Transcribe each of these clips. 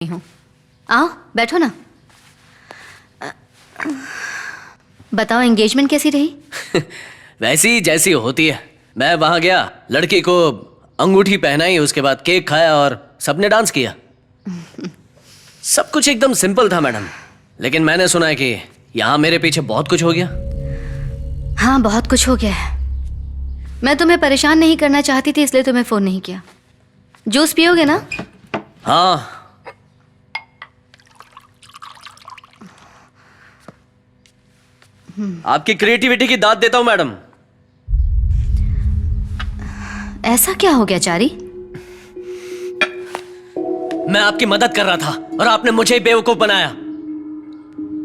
हूँ। आओ बैठो ना। बताओ एंगेजमेंट कैसी रही? वैसी जैसी होती है। मैं वहां गया, लड़की को अंगूठी पहनाई, उसके बाद केक खाया और सबने डांस किया। सब कुछ एकदम सिंपल था मैडम, लेकिन मैंने सुना है कि यहाँ मेरे पीछे बहुत कुछ हो गया। हाँ, बहुत कुछ हो गया है। मैं तुम्हें परेशान नहीं करना चाहती थी, इसलिए तुम्हें फोन नहीं किया। जूस पियोगे ना? हाँ, आपकी क्रिएटिविटी की दाद देता हूं मैडम। ऐसा क्या हो गया चारी? मैं आपकी मदद कर रहा था और आपने मुझे ही बेवकूफ बनाया।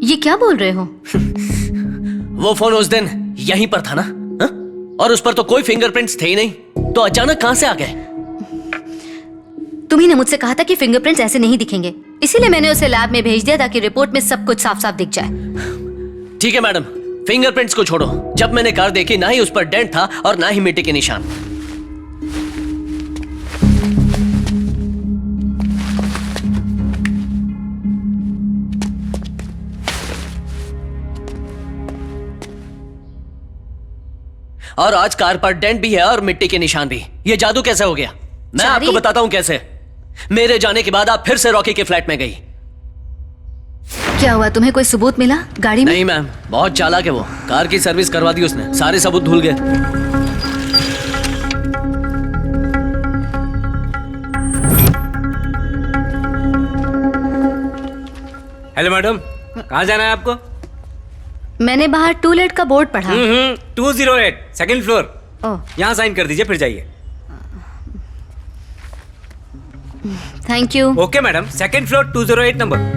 ये क्या बोल रहे हो? वो फोन उस दिन यहीं पर था ना? हा? और उस पर तो कोई फिंगरप्रिंट्स थे ही नहीं, तो अचानक कहां से आ गए? तुम्ही ने मुझसे कहा था कि फिंगरप्रिंट्स ऐसे नहीं दिखेंगे, इसीलिए मैंने उसे लैब में भेज दिया ताकि रिपोर्ट में सब कुछ साफ साफ दिख जाए। ठीक है मैडम, फिंगरप्रिंट्स को छोड़ो। जब मैंने कार देखी, ना ही उस पर डेंट था और ना ही मिट्टी के निशान। और आज कार पर डेंट भी है और मिट्टी के निशान भी। ये जादू कैसे हो गया? मैं आपको बताता हूं कैसे। मेरे जाने के बाद आप फिर से रॉकी के फ्लैट में गई। क्या हुआ? तुम्हें कोई सबूत मिला गाड़ी में? नहीं मैम, बहुत चालाक है वो। कार की सर्विस करवा दी उसने, सारे सबूत धुल गए। हेलो मैडम, कहाँ जाना है आपको? मैंने बाहर टू लेट का बोर्ड पढ़ा। 208 सेकंड फ्लोर। ओह, यहाँ साइन कर दीजिए, फिर जाइए। Thank you. Okay madam, second floor 208 number.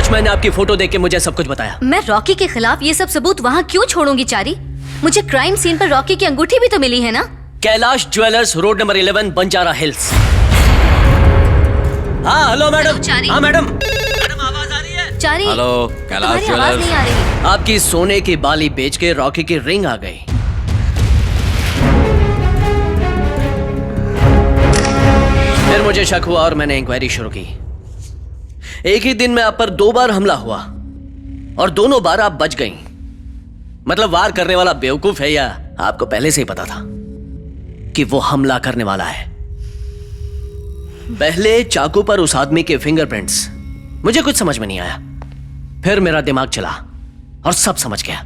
मैंने आपकी फोटो देख के मुझे सब कुछ बताया। मैं रॉकी के खिलाफ ये सब सबूत वहाँ क्यों छोड़ूंगी चारी? मुझे क्राइम सीन पर रॉकी की अंगूठी भी तो मिली है ना? Kailash jewellers, road number 11, Banjara hills. हाँ हेलो मैडम। हाँ मैडम, मैडम आवाज आ रही है? चारी, हेलो, कैलाश तुम्हारी आवाज नहीं आ रही। आपकी सोने की बाली बेच के रॉकी की रिंग आ गई। फिर मुझे शक हुआ और मैंने इंक्वायरी शुरू की। एक ही दिन में आप पर 2 बार हमला हुआ और दोनों बार आप बच गईं। मतलब वार करने वाला बेवकूफ है या आपको पहले से ही पता था कि वो हमला करने वाला है? पहले चाकू पर उस आदमी के फिंगरप्रिंट्स, मुझे कुछ समझ में नहीं आया। फिर मेरा दिमाग चला और सब समझ गया।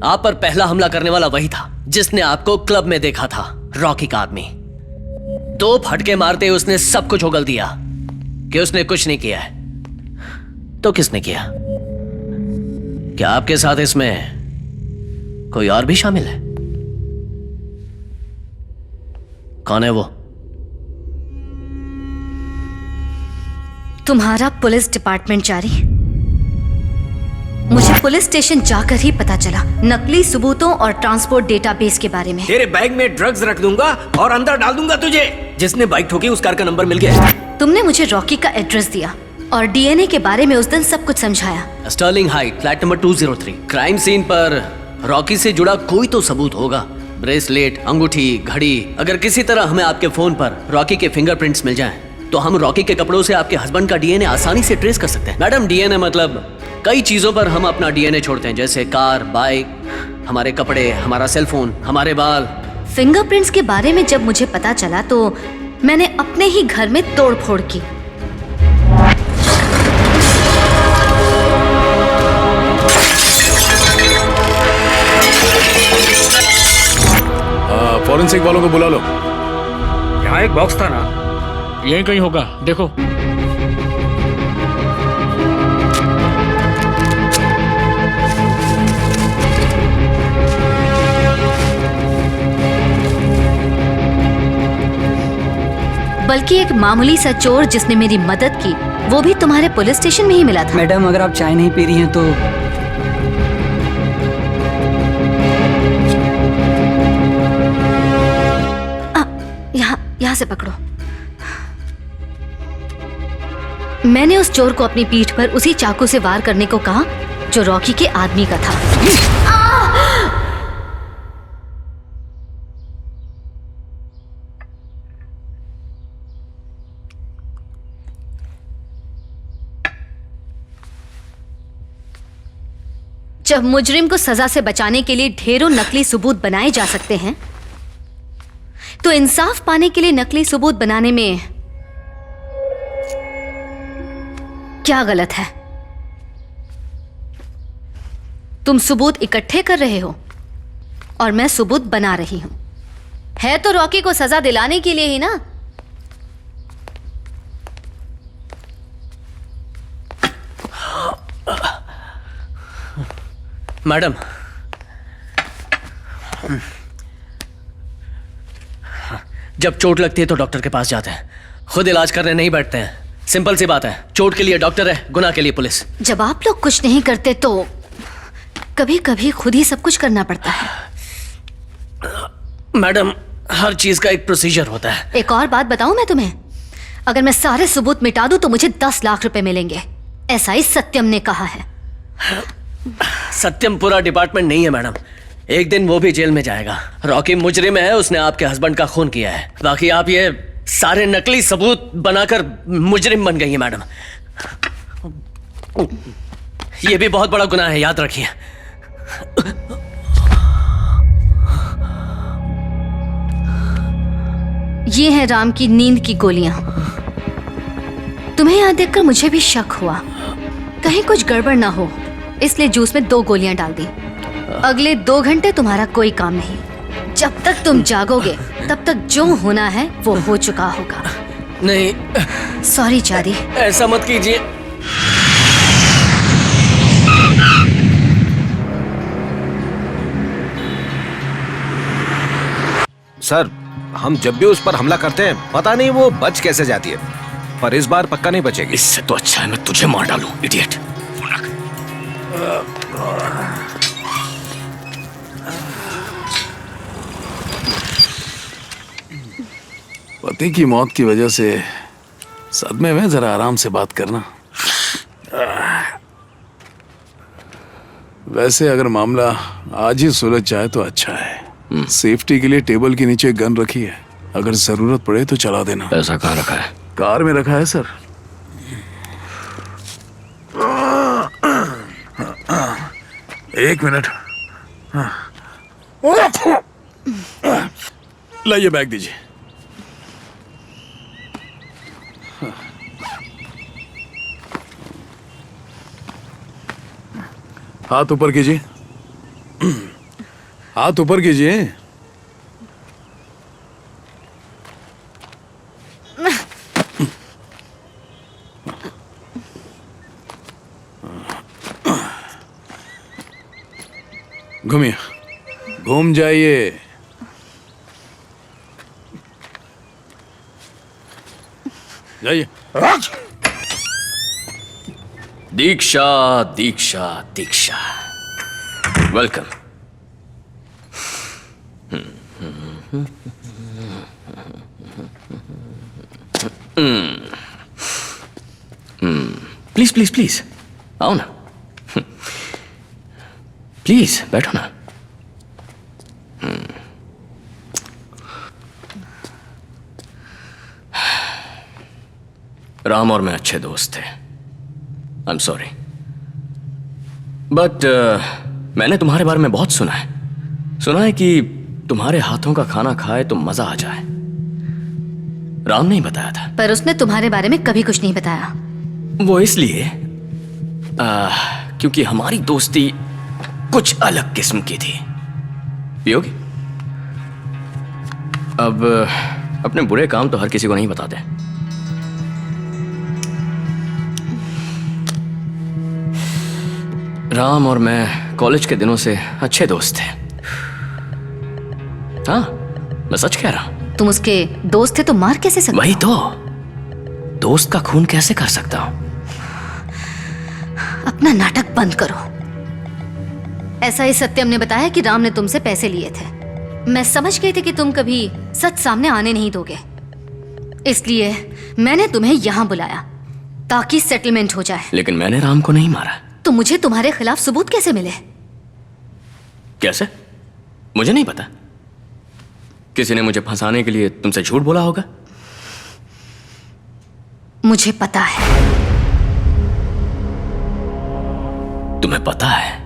आप पर पहला हमला करने वाला वही था जिसने आपको क्लब में देखा था, रॉकी का आदमी। 2 फटके मारते उसने सब कुछ उगल दिया कि उसने कुछ नहीं किया है। तो किसने किया? क्या आपके साथ इसमें कोई और भी शामिल है? कौन है वो? तुम्हारा पुलिस डिपार्टमेंट चारी। मुझे पुलिस स्टेशन जाकर ही पता चला नकली सबूतों और ट्रांसपोर्ट डेटाबेस के बारे में। तेरे बैग में ड्रग्स रख दूंगा और अंदर डाल दूंगा तुझे। जिसने बाइक ठोकी उस कार का नंबर मिल गया। तुमने मुझे रॉकी का एड्रेस दिया और डीएनए के बारे में उस दिन सब कुछ समझाया। Sterling height, flat number 203। Crime scene पर रॉकी से जुड़ा कोई तो सबूत होगा। ब्रेसलेट, अंगूठी, घड़ी। अगर किसी तरह हमें आपके फोन पर रॉकी के फिंगरप्रिंट्स मिल जाएं, तो हम रॉकी के कपड़ों से आपके हस्बैंड का डीएनए आसानी से ट्रेस कर सकते हैं। मैडम, डीएनए मतलब कई चीजों पर हम अपना डीएनए छोड़ते हैं, जैसे कार, बाइक, हमारे कपड़े, हमारा सेलफोन, हमारे बाल। फिंगरप्रिंट्स के बारे में जब मुझे पता चला तो मैंने अपने ही घर में तोड़फोड़ की। फॉरेंसिक वालों को बुला लो। यहाँ एक बॉक्स था ना, यहीं कहीं होगा, देखो। बल्कि एक मामूली सा चोर जिसने मेरी मदद की, वो भी तुम्हारे पुलिस स्टेशन में ही मिला था। मैडम अगर आप चाय नहीं पी रही हैं तो यहाँ से पकड़ो। मैंने उस चोर को अपनी पीठ पर उसी चाकू से वार करने को कहा जो रॉकी के आदमी का था। जब मुजरिम को सजा से बचाने के लिए ढेरों नकली सबूत बनाए जा सकते हैं, तो इंसाफ पाने के लिए नकली सबूत बनाने में क्या गलत है? तुम सबूत इकट्ठे कर रहे हो और मैं सबूत बना रही हूं। है तो रॉकी को सजा दिलाने के लिए ही ना। मैडम, जब चोट लगती है तो डॉक्टर के पास जाते हैं, खुद इलाज करने नहीं बैठते हैं। सिंपल सी बात है, चोट के लिए डॉक्टर है, गुनाह के लिए पुलिस। जब आप लोग कुछ नहीं करते तो कभी कभी खुद ही सब कुछ करना पड़ता है। मैडम, हर चीज का एक प्रोसीजर होता है। एक और बात बताऊं मैं तुम्हें, अगर मैं सारे सबूत मिटा दूं तो मुझे 10 लाख रुपए मिलेंगे, ऐसा ही सत्यम ने कहा है। सत्यम पूरा डिपार्टमेंट नहीं है मैडम, एक दिन वो भी जेल में जाएगा। रॉकी मुजरिम है, उसने आपके हस्बैंड का खून किया है। बाकी आप ये सारे नकली सबूत बनाकर मुजरिम बन गई है मैडम। ये भी बहुत बड़ा गुनाह है, याद रखिए। ये है राम की नींद की गोलियां। तुम्हें यहां देखकर मुझे भी शक हुआ, कहीं कुछ गड़बड़ ना हो, इसलिए जूस में 2 गोलियां डाल दी। अगले 2 घंटे तुम्हारा कोई काम नहीं। जब तक तुम जागोगे तब तक जो होना है वो हो चुका होगा। नहीं, सॉरी चादी। ऐसा मत कीजिए। सर, हम जब भी उस पर हमला करते हैं पता नहीं वो बच कैसे जाती है, पर इस बार पक्का नहीं बचेगी। इससे तो अच्छा है मैं तुझे मार डालूं, इडियट। पति की मौत की वजह से सदमे में, जरा आराम से बात करना। वैसे अगर मामला आज ही सुलझ जाए तो अच्छा है। सेफ्टी के लिए टेबल के नीचे गन रखी है, अगर जरूरत पड़े तो चला देना। पैसा कहाँ रखा है? कार में रखा है सर। एक मिनट, लाइए बैग दीजिए। हाथ ऊपर कीजिए, हाथ ऊपर कीजिए। घूमिए, घूम जाइए। जाइए। दीक्षा, दीक्षा, दीक्षा, वेलकम। प्लीज प्लीज प्लीज आओ ना, प्लीज बैठो ना। राम और मैं अच्छे दोस्त थे। आई एम सॉरी, बट मैंने तुम्हारे बारे में बहुत सुना है कि तुम्हारे हाथों का खाना खाए तो मजा आ जाए। राम ने ही बताया था। पर उसने तुम्हारे बारे में कभी कुछ नहीं बताया। वो इसलिए क्योंकि हमारी दोस्ती कुछ अलग किस्म की थी। पियोगी? अब अपने बुरे काम तो हर किसी को नहीं बताते। राम और मैं कॉलेज के दिनों से अच्छे दोस्त थे। हाँ, मैं सच कह रहा हूं। तुम उसके दोस्त थे तो मार कैसे सकते? वही तो, दोस्त का खून कैसे कर सकता हूं? अपना नाटक बंद करो। ऐसा ही सत्यम ने बताया कि राम ने तुमसे पैसे लिए थे। मैं समझ गई थी कि तुम कभी सच सामने आने नहीं दोगे, इसलिए मैंने तुम्हें यहां बुलाया ताकि सेटलमेंट हो जाए। लेकिन मैंने राम को नहीं मारा। तो मुझे तुम्हारे खिलाफ सबूत कैसे मिले? कैसे? मुझे नहीं पता। किसी ने मुझे फंसाने के लिए तुमसे झूठ बोला होगा। मुझे पता है। तुम्हें पता है?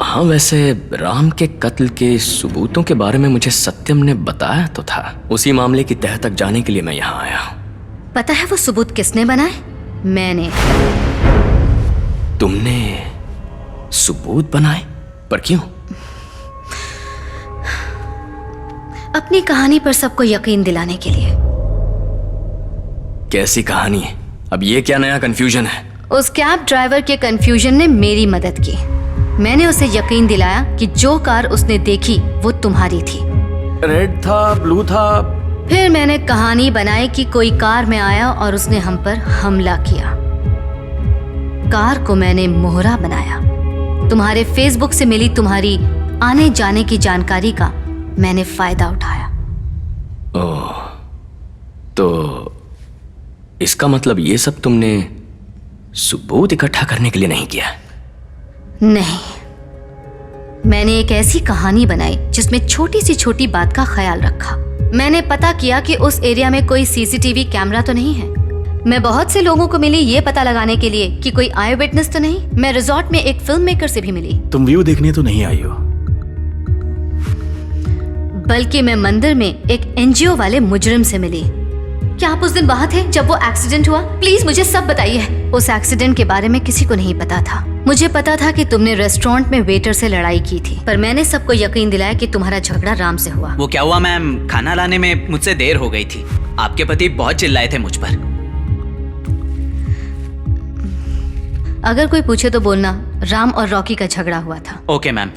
हाँ, वैसे राम के कत्ल के सबूतों के बारे में मुझे सत्यम ने बताया तो था। उसी मामले की तह तक जाने के लिए मैं यहां आया हूं। पता है वो सबूत किसने बनाए? मैंने। तुमने सबूत बनाए? पर क्यों? अपनी कहानी पर सबको यकीन दिलाने के लिए। कैसी कहानी है? अब ये क्या नया कंफ्यूजन है? उस कैब ड्राइवर के कंफ्यूजन ने मेरी मदद की। मैंने उसे यकीन दिलाया कि जो कार उसने देखी वो तुम्हारी थी। रेड था, ब्लू था। फिर मैंने कहानी बनाई कि कोई कार में आया और उसने हम पर हमला किया। कार को मैंने मोहरा बनाया। तुम्हारे फेसबुक से मिली तुम्हारी आने जाने की जानकारी का मैंने फायदा उठाया। ओह, तो इसका मतलब ये सब तुमने सबूत इकट्ठा करने के लिए नहीं किया? नहीं, मैंने एक ऐसी कहानी बनाई जिसमें छोटी सी छोटी बात का ख्याल रखा। मैंने पता किया कि उस एरिया में कोई सीसीटीवी कैमरा तो नहीं है। मैं बहुत से लोगों को मिली ये पता लगाने के लिए कि कोई आई विटनेस तो नहीं। मैं रिजॉर्ट में एक फिल्म मेकर से भी मिली। तुम व्यू देखने तो नहीं आई हो? बल्कि मैं मंदिर में एक एनजीओ वाले मुजरिम से मिली। क्या आप उस दिन वहां थे जब वो एक्सीडेंट हुआ? प्लीज मुझे सब बताइए। उस एक्सीडेंट के बारे में किसी को नहीं पता था। मुझे पता था कि तुमने रेस्टोरेंट में वेटर से लड़ाई की थी, पर मैंने सबको यकीन दिलाया कि तुम्हारा झगड़ा राम से हुआ। वो क्या हुआ मैम, खाना लाने में मुझसे देर हो गई थी। आपके पति बहुत चिल्लाए थे मुझ पर। अगर कोई पूछे तो बोलना राम और रॉकी का झगड़ा हुआ था। Okay ma'am.